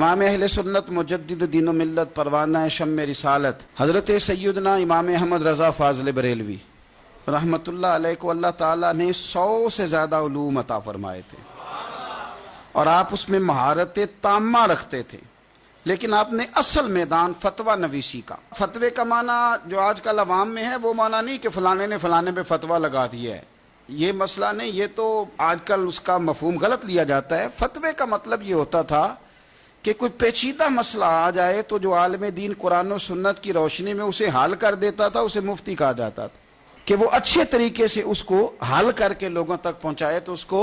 امام اہل سنت مجدد دین و ملت پروانہ شم رسالت حضرت سیدنا امام احمد رضا فاضل بریلوی رحمت اللہ علیہ کو اللہ تعالیٰ نے 100 سے زیادہ علوم عطا فرمائے تھے اور آپ اس میں مہارت تامہ رکھتے تھے، لیکن آپ نے اصل میدان فتویٰ نویسی کا، فتوے کا معنی جو آج کل عوام میں ہے وہ معنی نہیں کہ فلانے نے فلانے پہ فتویٰ لگا دیا ہے، یہ مسئلہ نہیں، یہ تو آج کل اس کا مفہوم غلط لیا جاتا ہے۔ فتوے کا مطلب یہ ہوتا تھا کہ کوئی پیچیدہ مسئلہ آ جائے تو جو عالم دین قرآن و سنت کی روشنی میں اسے حل کر دیتا تھا، اسے مفتی کہا جاتا تھا، کہ وہ اچھے طریقے سے اس کو حل کر کے لوگوں تک پہنچائے تو اس کو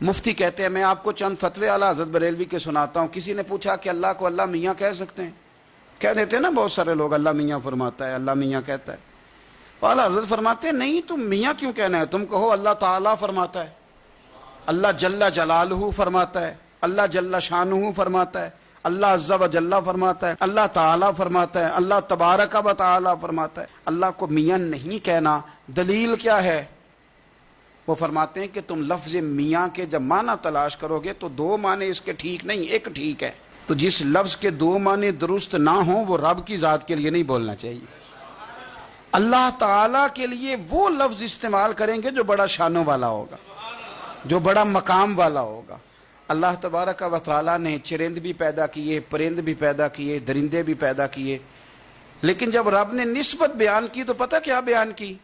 مفتی کہتے ہیں۔ میں آپ کو چند فتوے اعلیٰ حضرت بریلوی کے سناتا ہوں۔ کسی نے پوچھا کہ اللہ کو اللہ میاں کہہ سکتے ہیں؟ کہہ دیتے ہیں نا بہت سارے لوگ، اللہ میاں فرماتا ہے، اللہ میاں کہتا ہے۔ اعلیٰ حضرت فرماتے ہیں نہیں، تم میاں کیوں کہنا ہے، تم کہو اللہ تعالیٰ فرماتا ہے، اللہ جل جلالہ فرماتا ہے، اللہ جل شانہ فرماتا ہے، اللہ عز و جل فرماتا ہے، اللہ تعالیٰ فرماتا ہے، اللہ تبارک و تعالیٰ فرماتا ہے۔ اللہ کو میاں نہیں کہنا، دلیل کیا ہے؟ وہ فرماتے ہیں کہ تم لفظ میاں کے جب معنی تلاش کرو گے تو 2 معنی اس کے ٹھیک نہیں، ایک ٹھیک ہے۔ تو جس لفظ کے 2 معنی درست نہ ہوں وہ رب کی ذات کے لیے نہیں بولنا چاہیے۔ اللہ تعالیٰ کے لیے وہ لفظ استعمال کریں گے جو بڑا شانوں والا ہوگا، جو بڑا مقام والا ہوگا۔ اللہ تبارک و تعالیٰ نے چرند بھی پیدا کیے، پرند بھی پیدا کیے، درندے بھی پیدا کیے، لیکن جب رب نے نسبت بیان کی تو پتہ کیا بیان کی؟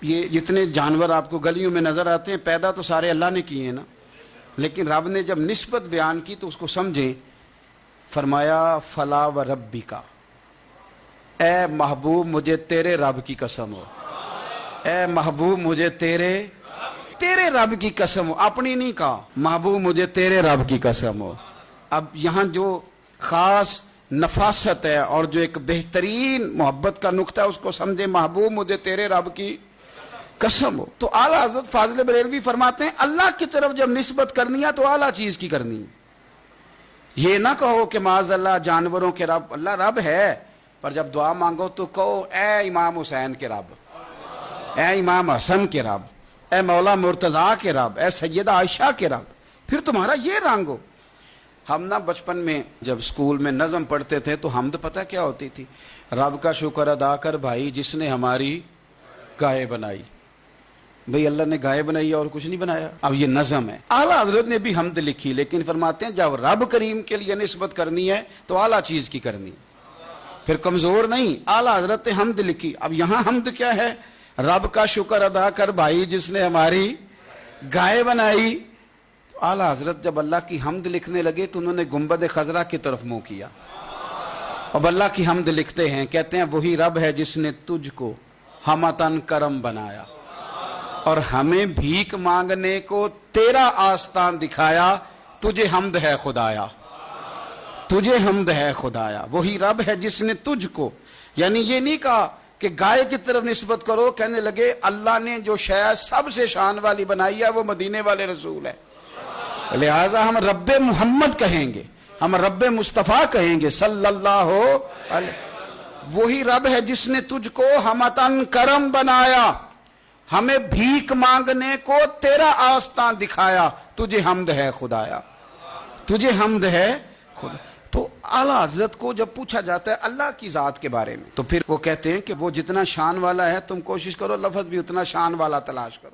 یہ جتنے جانور آپ کو گلیوں میں نظر آتے ہیں پیدا تو سارے اللہ نے کیے ہیں نا، لیکن رب نے جب نسبت بیان کی تو اس کو سمجھیں، فرمایا فلا و ربی کا، اے محبوب مجھے تیرے رب کی قسم ہو، اے محبوب مجھے تیرے رب کی قسم ہو، اپنی نہیں کہا، محبوب مجھے تیرے رب کی قسم ہو۔ اب یہاں جو خاص نفاست ہے اور جو ایک بہترین محبت کا نقطہ ہے اس کو سمجھے، محبوب مجھے تیرے رب کی قسم ہو۔ تو اعلیٰ حضرت فاضل بریلوی فرماتے ہیں اللہ کی طرف جب نسبت کرنی ہے تو اعلیٰ چیز کی کرنی ہے، یہ نہ کہو کہ معاذ اللہ جانوروں کے رب، اللہ رب ہے، پر جب دعا مانگو تو کہو اے امام حسین کے رب، اے امام حسن کے رب، اے مولا مرتضیٰ کے رب، اے سیدہ عائشہ کے رب، پھر تمہارا یہ رنگ ہو۔ ہم نہ بچپن میں جب اسکول میں نظم پڑھتے تھے تو حمد پتہ کیا ہوتی تھی؟ رب کا شکر ادا کر بھائی جس نے ہماری گائے بنائی۔ بھئی اللہ نے گائے بنائی اور کچھ نہیں بنایا، اب یہ نظم ہے۔ اعلیٰ حضرت نے بھی حمد لکھی، لیکن فرماتے ہیں جب رب کریم کے لیے نسبت کرنی ہے تو اعلیٰ چیز کی کرنی، پھر کمزور نہیں۔ اعلیٰ حضرت نے حمد لکھی، اب یہاں حمد کیا ہے؟ رب کا شکر ادا کر بھائی جس نے ہماری گائے بنائی۔ تو اعلیٰ حضرت جب اللہ کی حمد لکھنے لگے تو انہوں نے گنبد خضرا کی طرف منہ کیا، اب اللہ کی حمد لکھتے ہیں، کہتے ہیں وہی رب ہے جس نے تجھ کو ہمتن کرم بنایا اور ہمیں بھیک مانگنے کو تیرا آستان دکھایا، تجھے حمد ہے خدایا، تجھے حمد ہے خدایا۔ وہی رب ہے جس نے تجھ کو، یعنی یہ نہیں کہا کہ گائے کی طرف نسبت کرو، کہنے لگے اللہ نے جو شے سب سے شان والی بنائی ہے وہ مدینے والے رسول ہے، لہذا ہم رب محمد کہیں گے، ہم رب مصطفیٰ کہیں گے صلی اللہ علیہ۔ وہی رب ہے جس نے تجھ کو ہمتن کرم بنایا، ہمیں بھیک مانگنے کو تیرا آستان دکھایا، تجھے حمد ہے خدایا، تجھے حمد ہے خدا۔ تو اعلیٰ حضرت کو جب پوچھا جاتا ہے اللہ کی ذات کے بارے میں تو پھر وہ کہتے ہیں کہ وہ جتنا شان والا ہے تم کوشش کرو لفظ بھی اتنا شان والا تلاش کرو۔